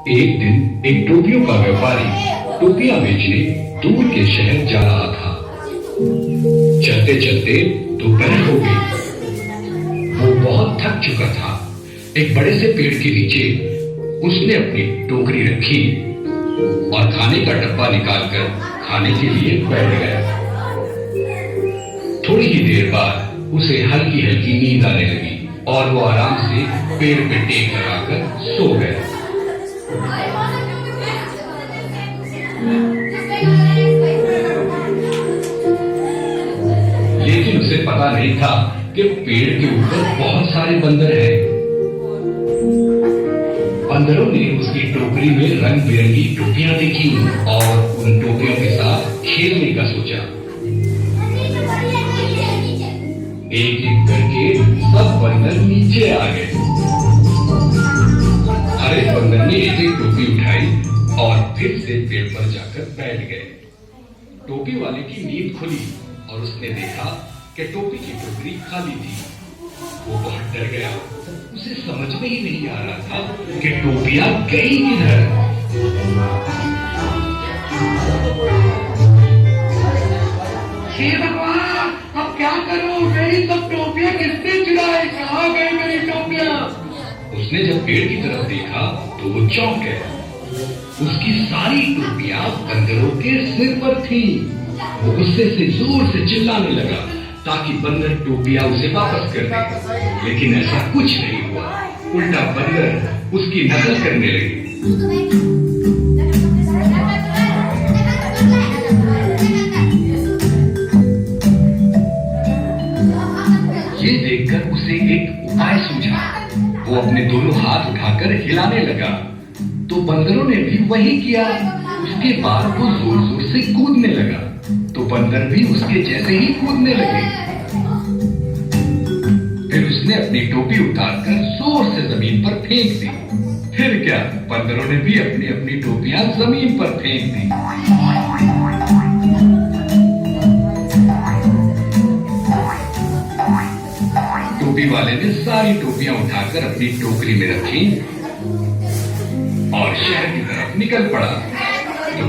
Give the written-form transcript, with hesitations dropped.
एक दिन एक टोपियों का व्यापारी टोपियां बेचने दूर के शहर जा रहा था। चलते चलते दोपहर हो गई। वो बहुत थक चुका था। एक बड़े से पेड़ के नीचे उसने अपनी टोकरी रखी और खाने का डब्बा निकालकर खाने के लिए बैठ गया। थोड़ी ही देर बाद उसे हल्की हल्की नींद आने लगी और वो आराम से पेड़ पे टेक लगाकर सो गया। लेकिन उसे पता नहीं था कि पेड़ के ऊपर बहुत सारे बंदर हैं। बंदरों ने उसकी टोकरी में रंग बिरंगी टोपियां देखी और उन टोपियों के साथ खेलने का सोचा। एक एक करके सब बंदर नीचे आ गए। हर एक बंदर ने एक एक टोपी उठाई और फिर से पेड़ पर जाकर बैठ गए। टोपी वाले की नींद खुली और उसने देखा कि टोपी की टोकरी खाली थी। वो बहुत डर गया। उसे समझ में ही नहीं आ रहा था कि टोपियां गई किधर। हे भगवान, अब क्या करूं? मेरी सब टोपियां किसने चुराई? कहाँ गई मेरी टोपियां? उसने जब पेड़ की तरफ देखा तो वो चौंक गया। उसकी सारी टोपियां बंदरों के सिर पर थी। वो गुस्से से जोर से चिल्लाने लगा ताकि बंदर टोपियां उसे वापस कर दे। लेकिन ऐसा कुछ नहीं हुआ। उल्टा बंदर उसकी नकल करने लगे। ये देखकर उसे एक उपाय सूझा। वो अपने दोनों हाथ उठाकर हिलाने लगा तो बंदरों ने भी वही किया। उसके बाद वो जोर जोर से कूदने लगा तो बंदर भी उसके जैसे ही कूदने लगे। फिर उसने अपनी टोपी उतारकर जोर से जमीन पर फेंक दी। फिर क्या, बंदरों ने भी अपनी अपनी टोपियां जमीन पर फेंक दी। टोपी वाले ने सारी टोपियां उठाकर अपनी टोकरी में रखी और शहर की तरफ निकल पड़ा।